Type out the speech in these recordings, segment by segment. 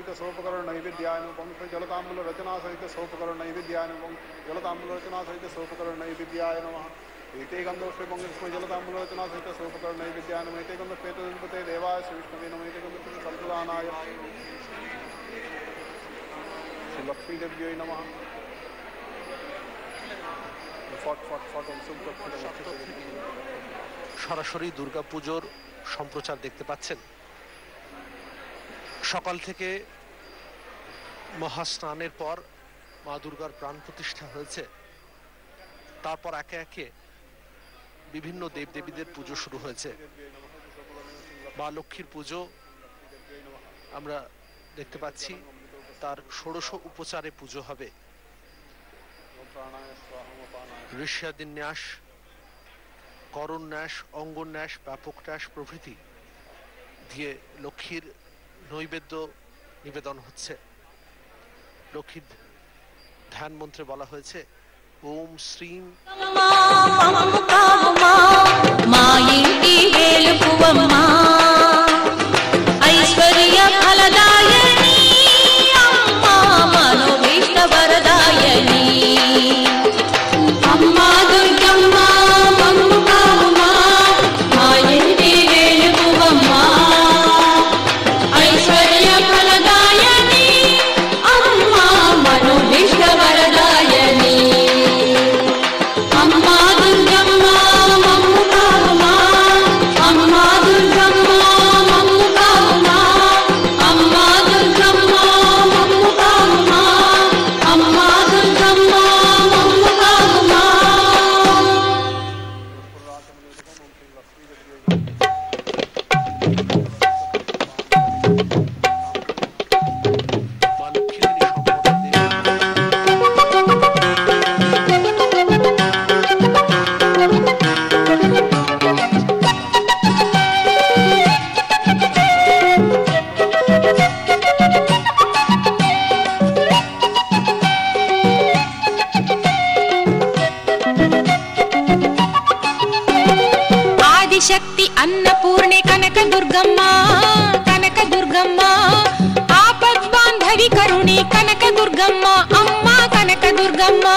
सहित सोपकरण नैवेद्यानुपम जलतांबूल रचना सहित सोपकरण नैवेद्यानुपम जलतांबूल रचना सहित सोपकरण नैवेद्याय नमः एते गंधोष्टे पंगस्म जलतांबूल रचना सहित सोपकरण नैवेद्यानुपम एते गंध प्रेतपते देवाय श्री विष्णुवे नमः एते गंध संतुलानाय श्री लक्ष्मी देव्यै नमः সরাসরি দুর্গাপুজোর সম্প্রচার দেখতে পাচ্ছেন। সকাল থেকে মহাস্নানের পর মা দুর্গার প্রাণ প্রতিষ্ঠা হয়েছে, তারপর একে একে বিভিন্ন দেবদেবীদের পুজো শুরু হয়েছে। মা লক্ষ্মীর পুজো আমরা দেখতে পাচ্ছি, তার ষোড়শ উপচারে পুজো হবে। ঋষ্যাদিন্যাস, করন্যাস, অঙ্গন্যাস, ব্যাপকন্যাস প্রভৃতি দিয়ে লক্ষ্মীর নৈবেদ্য নিবেদন হচ্ছে। লক্ষ্মীর ধ্যান মন্ত্রে বলা হয়েছে ওম শ্রীম ఐశ్వర్య ఫలదాయని అమ్మా మనోభీష్ట వరదాయని అమ్మా దుర్గమ్మ మమ్ము కావమ్మా మా ఇంటి వెలుగువమ్మా ఐశ్వర్య ఫలదాయని అమ్మా మనోభీష్ట వరదాయని అమ్మా దుర్గమ్మ మమ్ము కావమ్మా అమ్మా దుర్గమ్మ మమ్ము కావమ్మా అమ్మా దుర్గమ్మ మమ్ము కావమ్మా అమ్మా దుర్గమ్మ మమ్ము కావమ్మా মা লক্ষ্মী তিনি সম্পদের দেবী। ఆదిశక్తి అన్నపూర్ణే కనక దుర్గమ్మ కనక దుర్గమ్మ ఆపద్బాంధవి కరుణే కనక దుర్గమ్మ అమ్మ కనక దుర్గమ్మ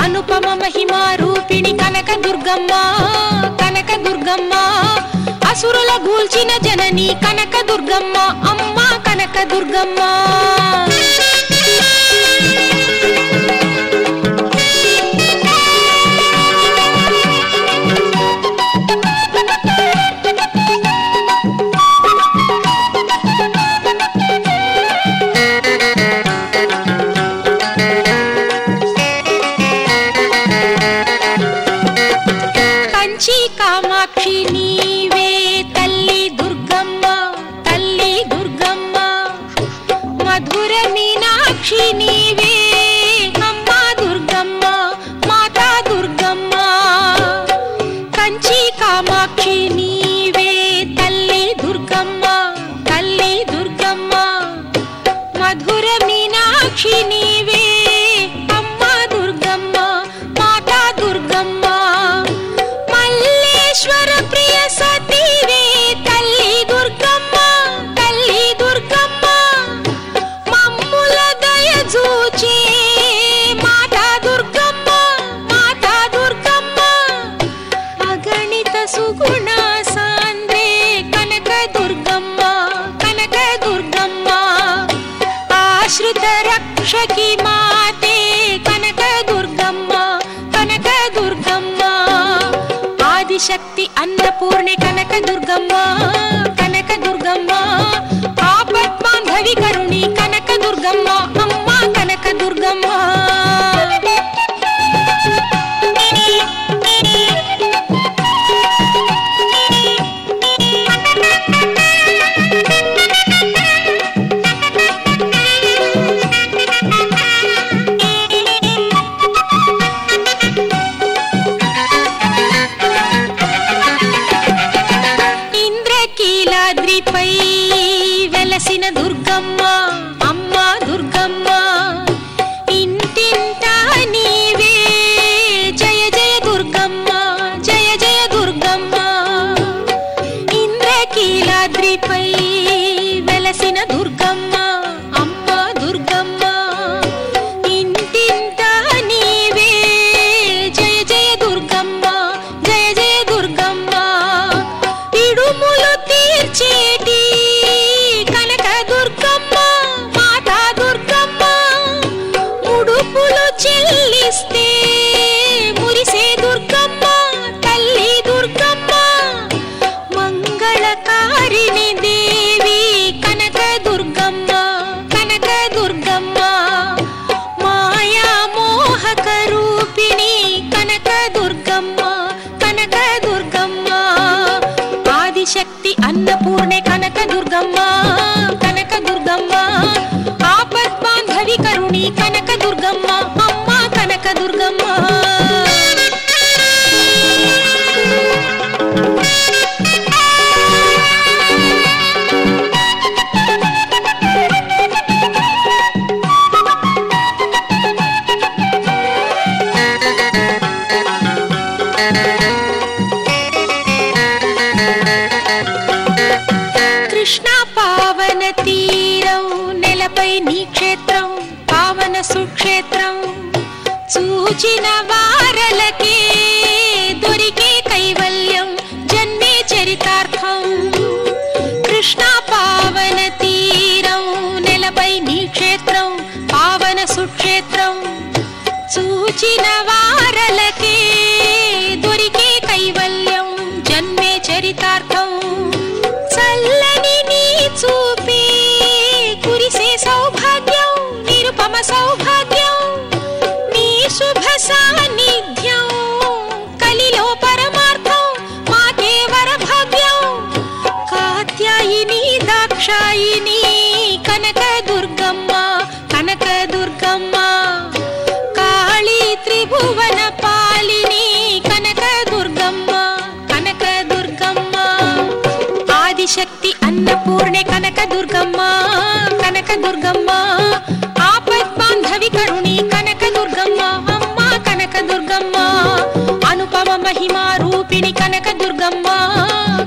అనుపమ మహిమా రూపిణి కనక దుర్గమ్మ కనక దుర్గమ్మ అసురుల గూల్చిన జనని కనక దుర్గమ్మ అమ్మ కనక దుర్గమ్మ కంచి కామాక్షి నీవే తల్లి దుర్గమ్మ తల్లి దుర్గమ్మ మధుర మీనాక్షి నీవే అమ్మ దుర్గమ్మ మాతా దుర్గమ్మ కంచి కామాక్షి నీవే తల్లి దుర్గమ్మ తల్లి దుర్గమ్మ మధుర మీనాక్షి నీవే అమ్మ దుర్గమ్మ మాతా దుర్గమ్మ మల్లేశ్వర ప్రియ సతీవే తల్లి దుర్గమ్మ తల్లి దుర్గమ్మ మమ్ముల దయ చూచే మాతా దుర్గమ్మ మాతా దుర్గమ్మ అగణిత సుగుణ సాంద్రే కనక దుర్గమ్మ కనక దుర్గమ్మ ఆశ్రిత రక్షకి మాతే కనక దుర్గమ్మ కనక దుర్గమ్మ ఆదిశక్తి అన్నపూర్ణే కనక దుర్గమ్మ కనక దుర్గమ్మ ఆపద్బాంధవి కరుణి కనక దుర్గమ్మ అమ్మ కనక దుర్గమ్మ ఇంద్రకీలాద్రిపై వెలసిన దుర్గమ్మ ఆపద్బాంధవి కరుణి కనకదుర్గమ్మ అమ్మ కనకదుర్గమ్మ కృష్ణా పావన తీరం నెలపై నీ క్షేత్రం పావన సుక్షేత్రం చూచిన వారలకే దొరికే కైవల్యం జన్మే చరితార్థం కృష్ణా పావన తీరం నెలపై నీ క్షేత్రం పావన సుక్షేత్రం చూచిన వారలకే దొరికే కైవల్యం జన్మే చరితార్థం చల్లని నీ చూపే కురిసే సౌభాగ్యం నిరుపమ సౌభాగ్యం నీ శుభ సాన్నిధ్యం కలిలో పరమార్థం మాకే వరభాగ్యం కాత్యాయిని దాక్షాయిని కనకదుర్గమ్మ కనకదుర్గమ్మ కాళీ త్రిభువన పాలిని కనకదుర్గమ్మ కనకదుర్గమ్మ ఆదిశక్తి అన్నపూర్ణే కనకదుర్గమ్మ కనకదుర్గమ్మ ఆపద్బాంధవి కరుణి కనకదుర్గమ్మ అమ్మ కనకదుర్గమ్మ అనుపమ మహిమా రూపిణి కనకదుర్గమ్మ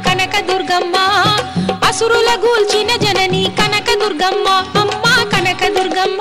కనకదుర్గమ్మ అసురుల గూల్చిన జనని కనకదుర్గమ్మ అమ్మ కనకదుర్గమ్మ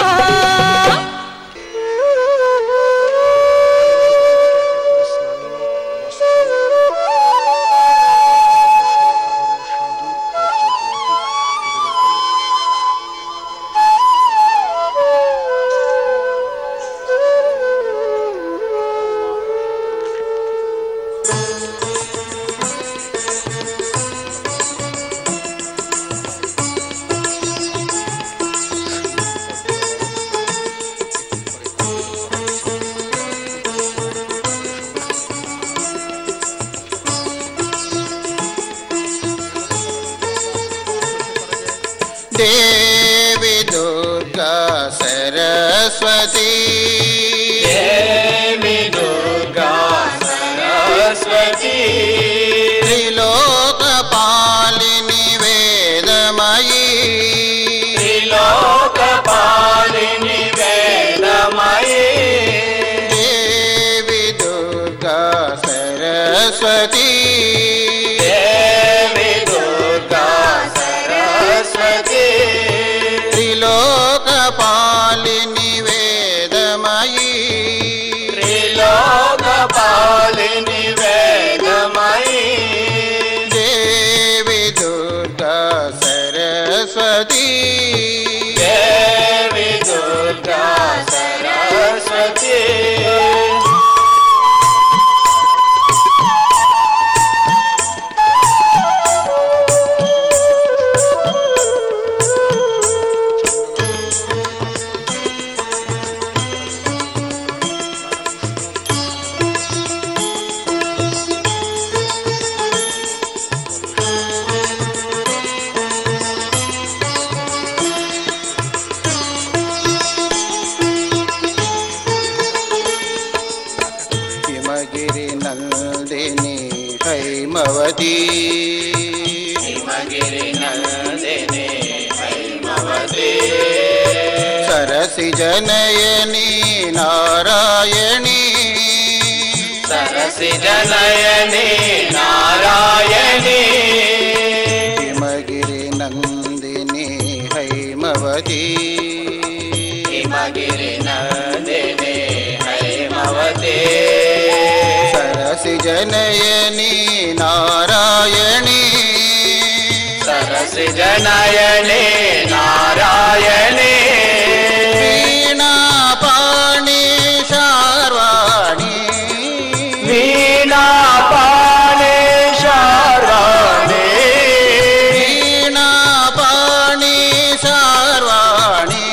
देवी दुर्गा सरस्वती देवी दुर्गा सरस्वती त्रिलोकपालिनी वेदमयी त्रिलोकपालिनी वेदमयी देवी दुर्गा सरस्वती त्रिलोकपालिनी वेदमयी त्रिलोकपालिनी वेदमयी देवी दुर्गा सरस्वती देवी दुर्गा सरस्वती हैमवती हिमगिरि नंदिनी हैमवती सरसि जनयनी नारायणी सरसि जनयनी नारायणी हिमगिरि नंदिनी हैमवती हिमगिरि नंदिनी हैमवती सरसि जनयनी नारायणी सरसि जनयनी नारायणी वीणा पाणि शार्वाणी वीणा पाणि शार्वाणी वीणा पाणि शार्वाणी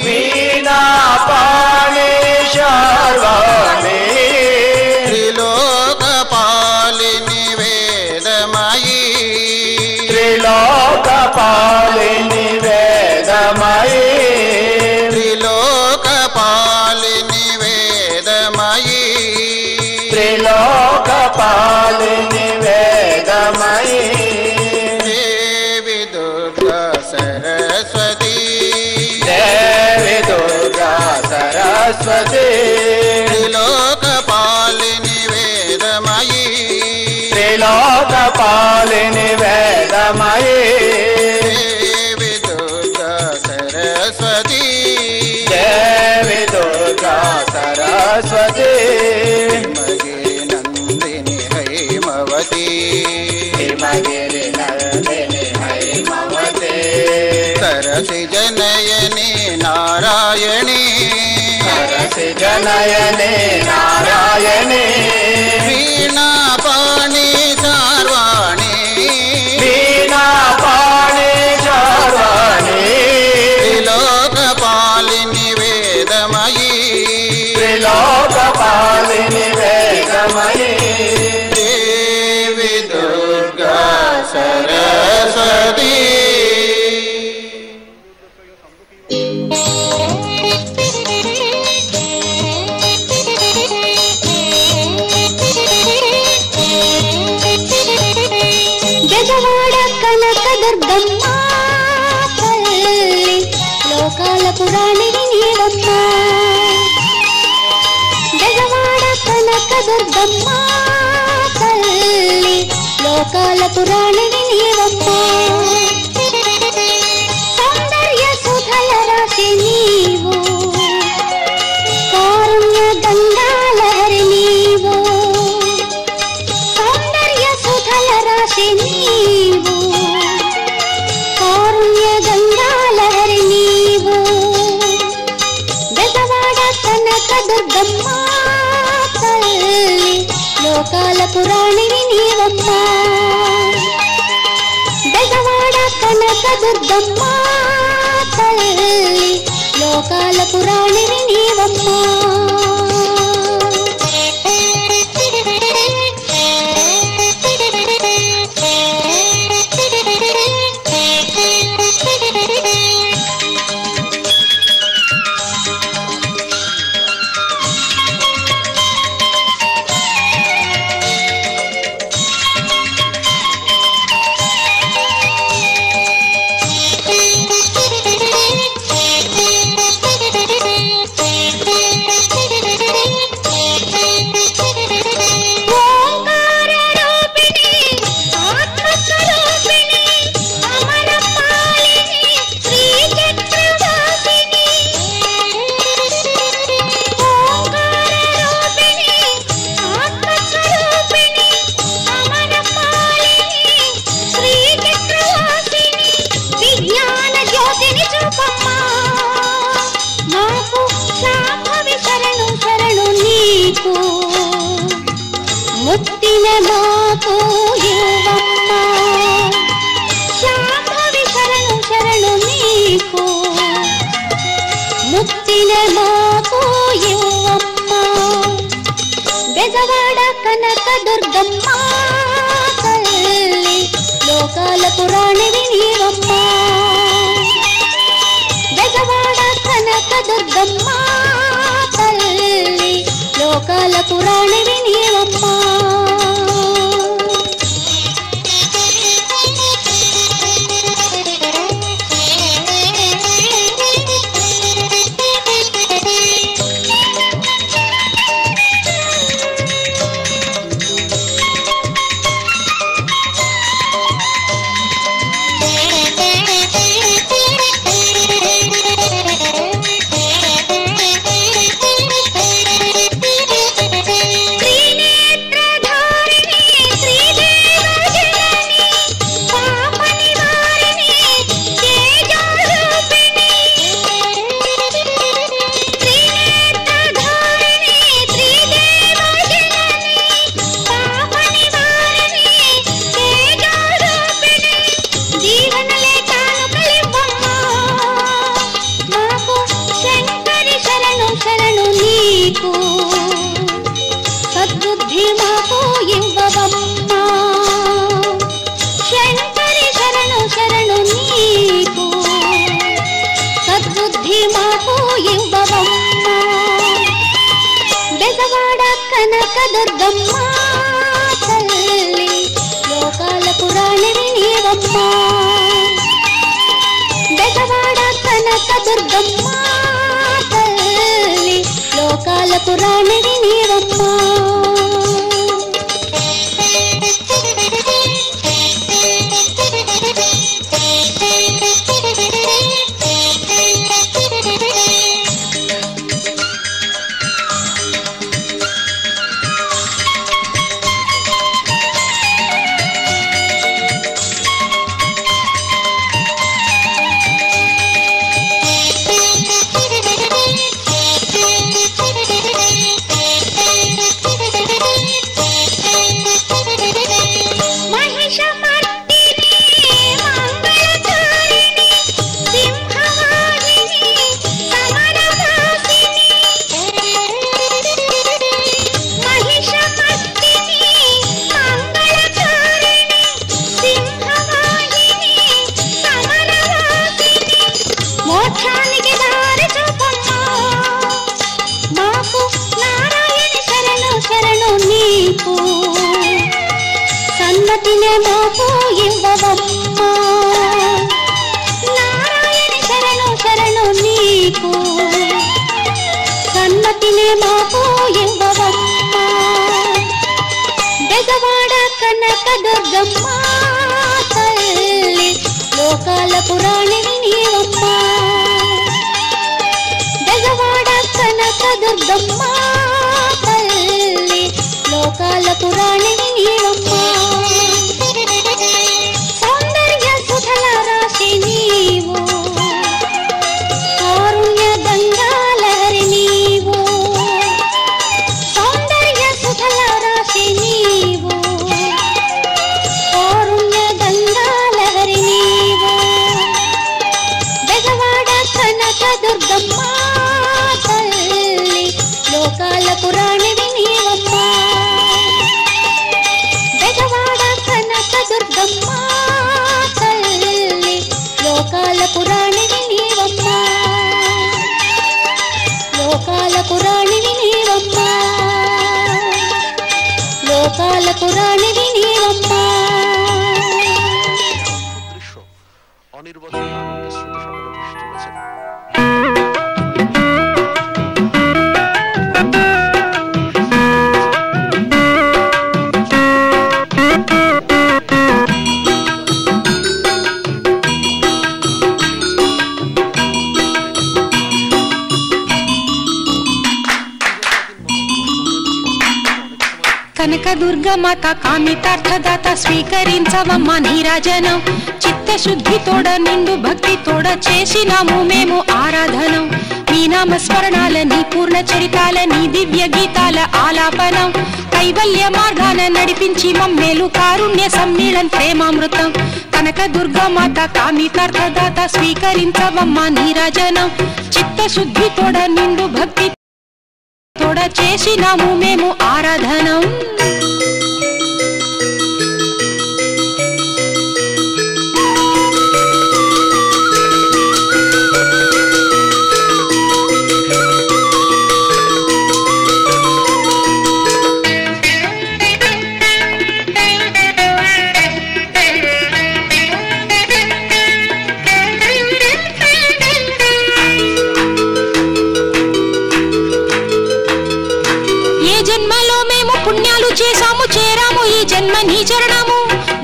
वीणा पाणि शार्वाणी त्रिलोकपालिनी वेदमयी त्रिलोकपालिनी वेदमयी సరస్వతి త్రిలోకపాలిని వేదమయీ త్రిలోకపాలిని వేదమయీ దేవి దుర్గా సరస్వతి దేవి దుర్గా సరస్వతి హిమగిరి నందిని హైమవతి హిమగిరి నందిని హైమవతి సరసి జనయని నారాయణి సరసి జనయని నారాయణి వీణాపాణి చార్వాణి వీణాపాణి చార్వాణి త్రిలోకపాలిని వేదమయీ త్రిలోకపాలిని వేదమయీ దేవి దుర్గా సరస్వతి బెజవాడ కనకదుర్గమ్మ తల్లి లోకాల పురాణిని నీవమ్మ బెజవాడ కనకదుర్గమ్మ తల్లి లోకాల పురాణిని నీవమ్మ సౌందర్య సుధల రాశి నీవు కారుణ్య గంగాలహరి నీవు సౌందర్య సుధల రాశి నీవు కారుణ్య గంగాలహరి నీవు బెజవాడ కనకదుర్గమ్మ తల్లి లోకాల పురాణిని నీవమ్మ బెజవాడ కనకదుర్గమ్మ తల్లి లోకాల పురాణిని నీవమ్మ ముత్తిన మాకు యువమ్మ శాంభవి శరణు శరణు నీకు ముత్తిన మాకు యువమ్మ బెజవాడ కనకదుర్గమ్మ తల్లి లోకాల పురాణిని నీవమ్మ బెజవాడ కనకదుర్గమ్మ తల్లి లోకాల పురాణిని నీవమ్మ సద్బుద్ధి మాకు ఇవ్వవమ్మ శంకరి శరణు శరణు నీకు సద్బుద్ధి మాకు ఇవ్వవమ్మ బెజవాడ కనకదుర్గమ్మ తల్లి లోకాల పురాణిని నీవమ్మ బెజవాడ కనకదుర్గమ్మ తల్లి మాకు ఇవ్వవమ్మ బెజవాడ కనక దుర్గమ్మ తల్లి లోకాల పురాణివి నీవమ్మ బెజవాడ కనక దుర్గమ్మ తల్లి లోకాల పురాణివి నీవమ్మ సౌందర్య సుధల రాశి నీవు కారుణ్య గంగాలహరి నీవు సౌందర్య సుధల రాశి నీవు కారుణ్య గంగాలహరి నీవు బెజవాడ కనక దుర్గమ్మ తల్లి లోకాల పురాణివి నీవమ్మ బెజవాడ కనక దుర్గమ్మ తల్లి లోకాల పురాణివి నీవమ్మ లోకాల పురాణివి నీవమ్మ లోకాల పురాణివి నీవమ్మ দৃশ্য অনির্বচনীয় আনন্দের স্রোতে সকলে ভেসে চলেছেন। కనక దుర్గమాత కామితార్థదాత స్వీకరించవమ్మ నీరాజనం చిత్తశుద్ధి తోడ నిండు భక్తి తోడ చేసినాము మేము ఆరాధనం నీ నామ స్మరణాల నీ పూర్ణ చరితాల నీ దివ్య గీతాల ఆలాపనం కైవల్య మార్గాన నడిపించి మమ్మేలు కారుణ్య సమ్మేళన్ ప్రేమామృతం కనక దుర్గమాత కామితార్థదాత స్వీకరించవమ్మ నీరాజనం చిత్తశుద్ధి తోడ నిండు భక్తి తోడ చేసినాము మేము ఆరాధనం చేసాము చేరాము ఈ జన్మ నీ చరణము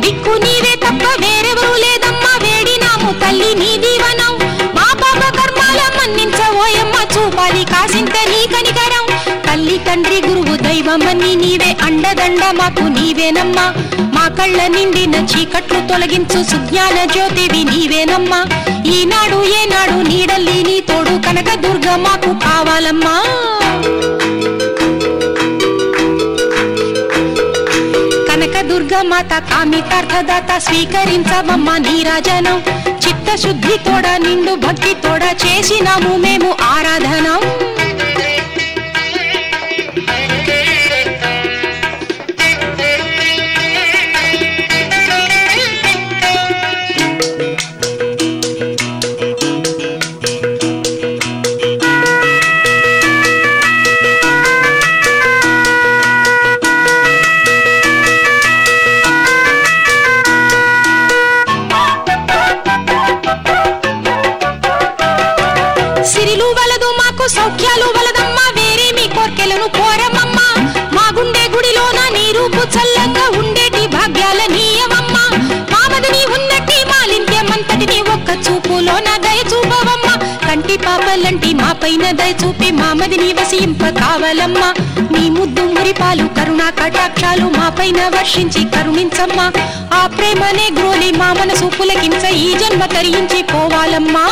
దిక్కు నీవే తప్ప వేరెవరూ లేదమ్మా వేడినాము తల్లి నీ దీవనం మా పాప కర్మాల మన్నించవోయమ్మ చూపాలి కాసింత నీ కనికరం తల్లి తండ్రి గురువు దైవమని నీవే అండదండ మాకు నీవేనమ్మా మా కళ్ళ నిండిన చీకట్లు తొలగించు సుజ్ఞాన జ్యోతివి నీవేనమ్మా ఈనాడు ఏనాడు నీడల్లి నీ తోడు కనక దుర్గ మాకు కావాలమ్మా కనక దుర్గమాత కామితార్థదాత స్వీకరించవమ్మ నీరాజనం చిత్తశుద్ధి తోడ నిండు భక్తి తోడ చేసినాము మేము ఆరాధనం సౌఖ్యాలు వలదమ్మా వేరే మీ కోర్కెలను కోరమమ్మా మా గుండె గుడిలోన నీ రూపు చల్లంగా ఉండేటి భాగ్యాల నీయవమ్మా మామదిని ఉన్నట్టి మాలింత్యమంతటిని ఒక్క చూపులోన దయ చూపవమ్మా కంటి పాపలంటి మా పైన దయ చూపి మామదిని వసింప కావాలమ్మా నీ ముద్దు మురిపాలు కరుణా కటాక్షాలు మా పైన వర్షించి కరుణించమ్మా ఆ ప్రేమనే గ్రోలి మా మనసు పులకించ ఈ జన్మ తరించి పోవాలమ్మా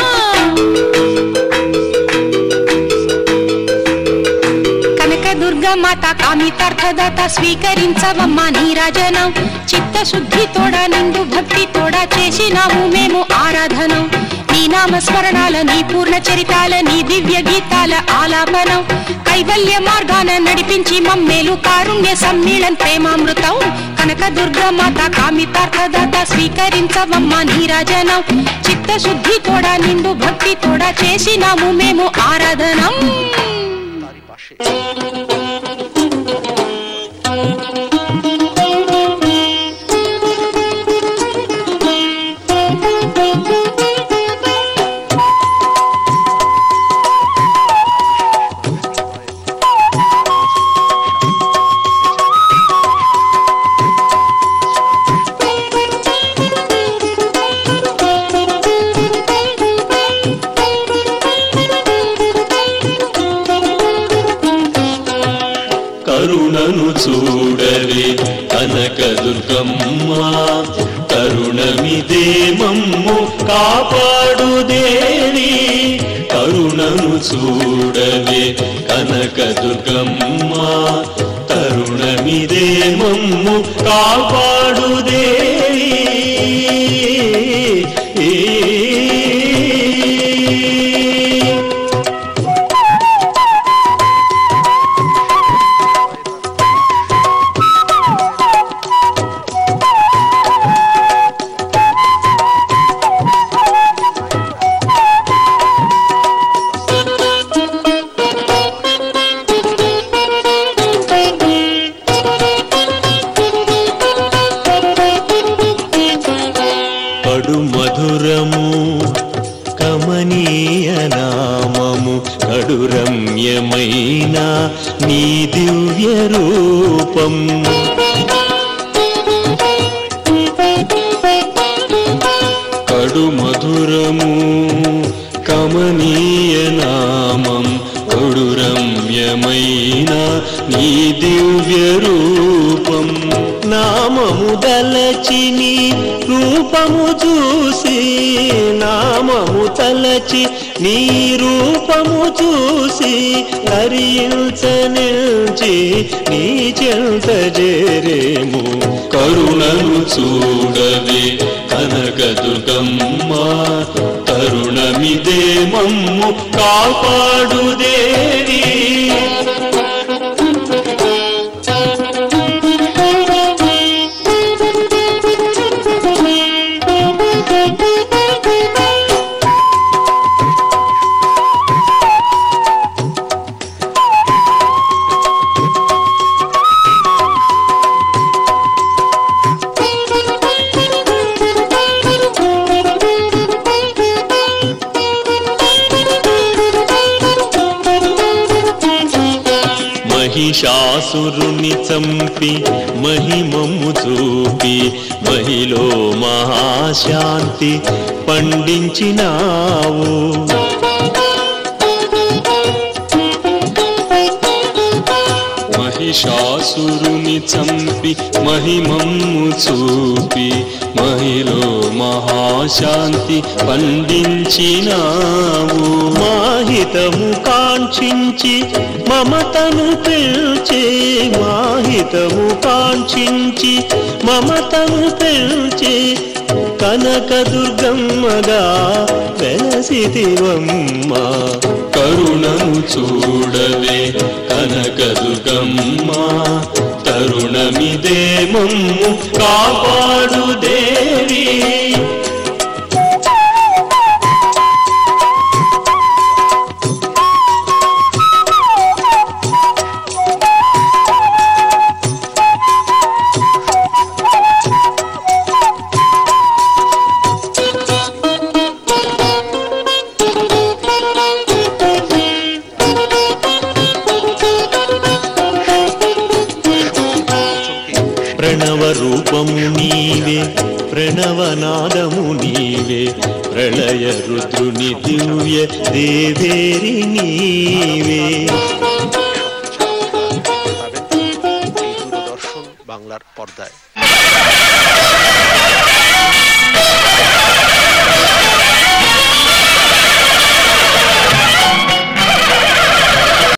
దుర్గమాత కామితార్థదాత స్వీకరించవమ్మ నీరాజనం చిత్తశుద్ధి తోడ నిండు భక్తి తోడ చేసినాము మేము ఆరాధనం నీ నామ స్మరణాల నీ పూర్ణ చరితాల నీ దివ్య గీతాల ఆలాపనం కైవల్య మార్గాన నడిపించి మమ్మేలు కారుణ్య సమ్మేళన్ ప్రేమామృతం కనక దుర్గమాత కామితార్థదాత స్వీకరించవమ్మ నీరాజనం చిత్తశుద్ధి తోడ నిండు భక్తి తోడ చేసినాము మేము ఆరాధనం కరుణను చూడవే కనకదుర్గమ్మ తరుణమిదే మమ్ము కాపాడు దేవి కరుణను చూడవే కనకదుర్గమ్మ తరుణమిదే మమ్ము కాపాడు దేవి మధురము కమనీయ నామము కడు రమ్యమైన నీ దివ్య రూపం కడు మధురము కమనీయ నామం కడు రమ్యమైన నీ దివ్య రూపం నామము దలచి నీ రూపము చూసి నామము తలచి నీ రూపము చూసి హరించనిల్చి నీ చెంత చేరేము కరుణను చూడవే కనకదుర్గమ్మ తరుణమిదే మమ్ము కాపాడు దేవి మహిషాసురుని చంపి మహిమము చూపి మహిలో మహాశాంతి పండించినావు మహిషాసురుని చంపి మహిమము చూపి మహిలో మహాశాంతి పండించినావు మాహితము కాంక్షించి మమతను పెంచే మాహితము కాంక్షించి మమతను పెంచే కనకదుర్గమ్మగా వెలసితివమ్మ కరుణను చూడవే కనకదుర్గమ్మ తరుణమిదే మమ్ము కాపాడు దేవి ప్రణవ రూపము నీవే ప్రణవనాదము నీవే ప్రళయ రుద్రుని దివ్య దేవేరి నీవే দূরদর্শন বাংলার পর্দায়।